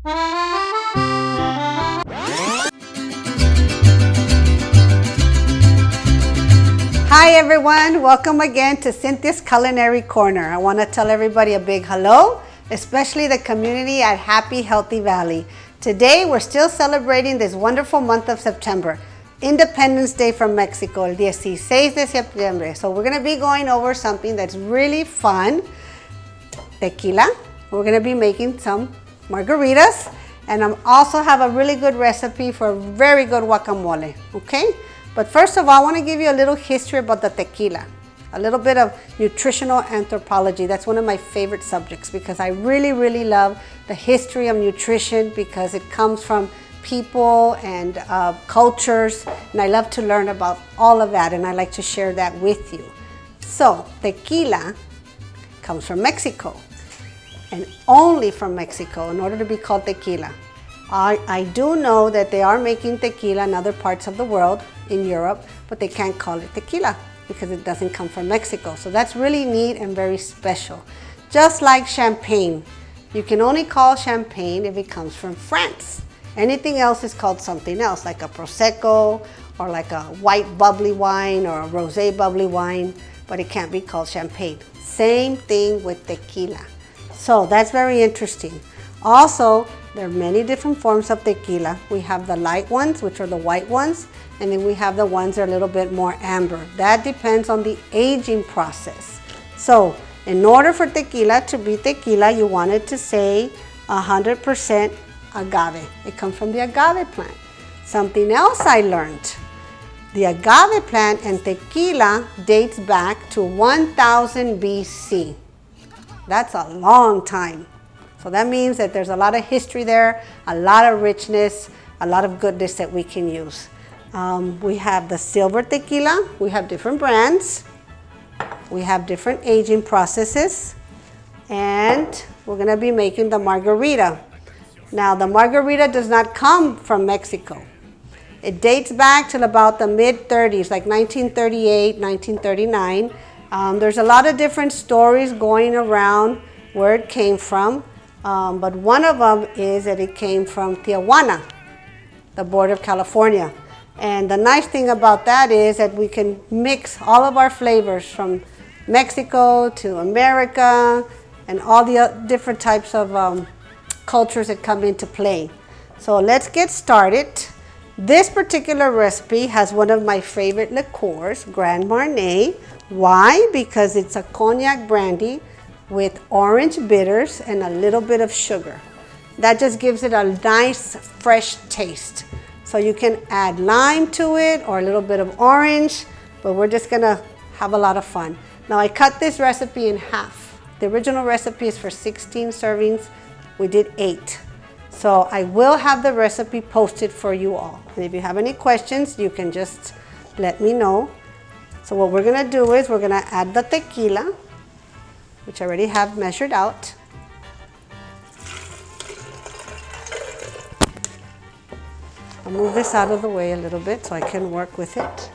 Hi everyone, welcome again to Cynthia's Culinary Corner. I want to tell everybody a big hello, especially the community at Happy Healthy Valley. Today we're still celebrating this wonderful month of September, Independence Day from Mexico, el 16 de septiembre. So we're going to be going over something that's really fun, tequila. We're going to be making some margaritas, and I also have a really good recipe for a very good guacamole, okay? But first of all, I want to give you a little history about the tequila, a little bit of nutritional anthropology. That's one of my favorite subjects because I really love the history of nutrition because it comes from people and cultures, and I love to learn about all of that, and I like to share that with you. So, tequila comes from Mexico, and only from Mexico in order to be called tequila. I do know that they are making tequila in other parts of the world, in Europe, but they can't call it tequila because it doesn't come from Mexico. So that's really neat and very special. Just like champagne. You can only call champagne if it comes from France. Anything else is called something else, like a Prosecco, or like a white bubbly wine, or a rosé bubbly wine, but it can't be called champagne. Same thing with tequila. So that's very interesting. Also, there are many different forms of tequila. We have the light ones, which are the white ones, and then we have the ones that are a little bit more amber. That depends on the aging process. So, in order for tequila to be tequila, you want it to say 100% agave. It comes from the agave plant. Something else I learned. The agave plant and tequila dates back to 1000 BC. That's a long time. So that means that there's a lot of history there, a lot of richness, a lot of goodness that we can use. We have the silver tequila. We have different brands. We have different aging processes. And we're going to be making the margarita. Now, the margarita does not come from Mexico. It dates back to about the mid-30s, like 1938, 1939. There's a lot of different stories going around where it came from. But one of them is that it came from Tijuana, the border of California. And the nice thing about that is that we can mix all of our flavors from Mexico to America and all the different types of cultures that come into play. So let's get started. This particular recipe has one of my favorite liqueurs, Grand Marnier. Why? Because it's a cognac brandy with orange bitters and a little bit of sugar. That just gives it a nice fresh taste. So you can add lime to it or a little bit of orange, but we're just gonna have a lot of fun. Now I cut this recipe in half. The original recipe is for 16 servings. We did 8. So I will have the recipe posted for you all. And if you have any questions, you can just let me know. So what we're gonna do is we're gonna add the tequila, which I already have measured out. I'll move this out of the way a little bit so I can work with it.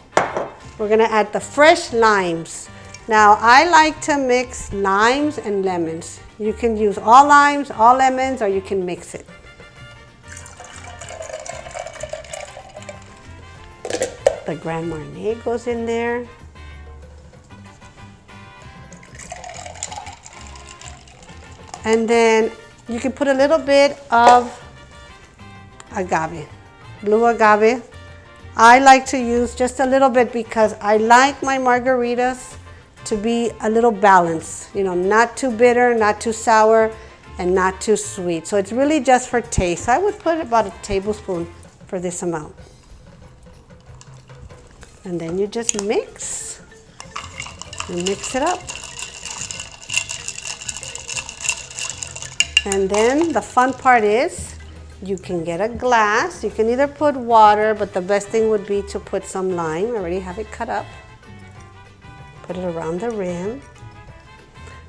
We're gonna add the fresh limes. Now, I like to mix limes and lemons. You can use all limes, all lemons, or you can mix it. The Grand Marnier goes in there. And then you can put a little bit of agave, blue agave. I like to use just a little bit because I like my margaritas to be a little balanced, you know, not too bitter, not too sour, and not too sweet. So it's really just for taste. I would put about a tablespoon for this amount. And then you just mix and mix it up. And then the fun part is you can get a glass. You can either put water, but the best thing would be to put some lime. I already have it cut up. Put it around the rim.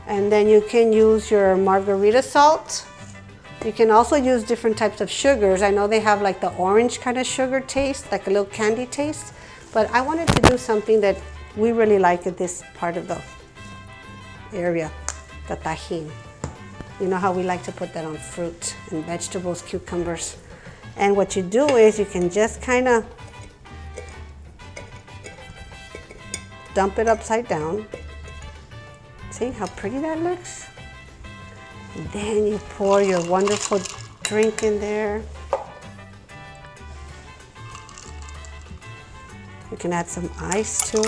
And then you can use your margarita salt. You can also use different types of sugars. I know they have like the orange kind of sugar taste, like a little candy taste. But I wanted to do something that we really like in this part of the area, the tajin. You know how we like to put that on fruit and vegetables, cucumbers. And what you do is you can just kind of dump it upside down. See how pretty that looks? And then you pour your wonderful drink in there. You can add some ice too.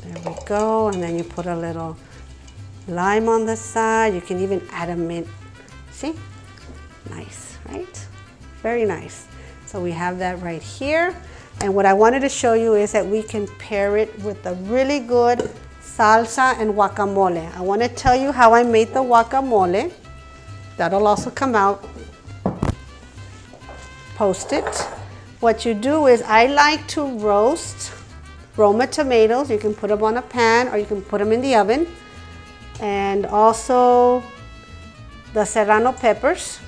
There we go. And then you put a little lime on the side. You can even add a mint. See? Nice, right? Very nice. So we have that right here. And what I wanted to show you is that we can pair it with a really good salsa and guacamole. I want to tell you how I made the guacamole. That'll also come out. Post it. What you do is I like to roast Roma tomatoes. You can put them on a pan or you can put them in the oven. And also the serrano peppers.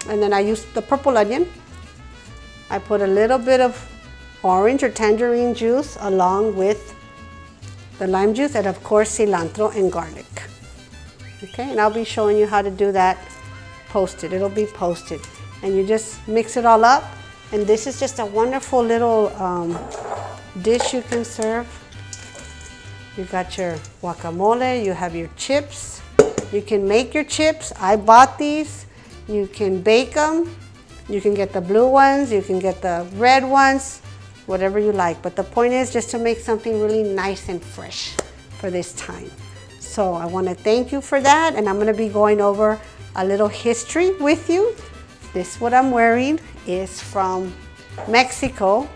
And then I use the purple onion. I put a little bit of orange or tangerine juice along with the lime juice and of course cilantro and garlic. Okay, and I'll be showing you how to do that posted. It'll be posted. And you just mix it all up. And this is just a wonderful little dish you can serve. You got your guacamole, you have your chips. You can make your chips. I bought these. You can bake them. You can get the blue ones, you can get the red ones, whatever you like. But the point is just to make something really nice and fresh for this time. So I want to thank you for that. And I'm going to be going over a little history with you. This, what I'm wearing, is from Mexico,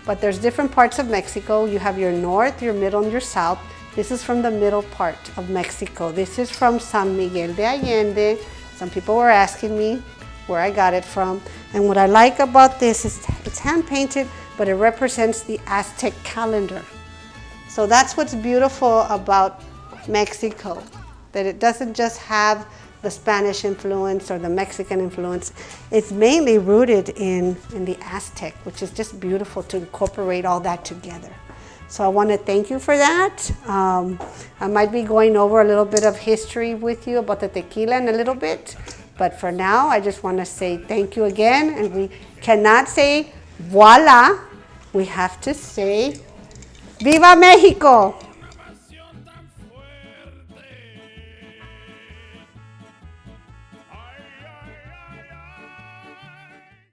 but there's different parts of Mexico. You have your north, your middle, and your south. This is from the middle part of Mexico. This is from San Miguel de Allende. Some people were asking me where I got it from. And what I like about this is it's hand painted, but it represents the Aztec calendar. So that's what's beautiful about Mexico, that it doesn't just have the Spanish influence or the Mexican influence. It's mainly rooted in the Aztec, which is just beautiful to incorporate all that together. So I want to thank you for that. I might be going over a little bit of history with you about the tequila in a little bit, but for now I just want to say thank you again. And we cannot say voila, we have to say Viva Mexico!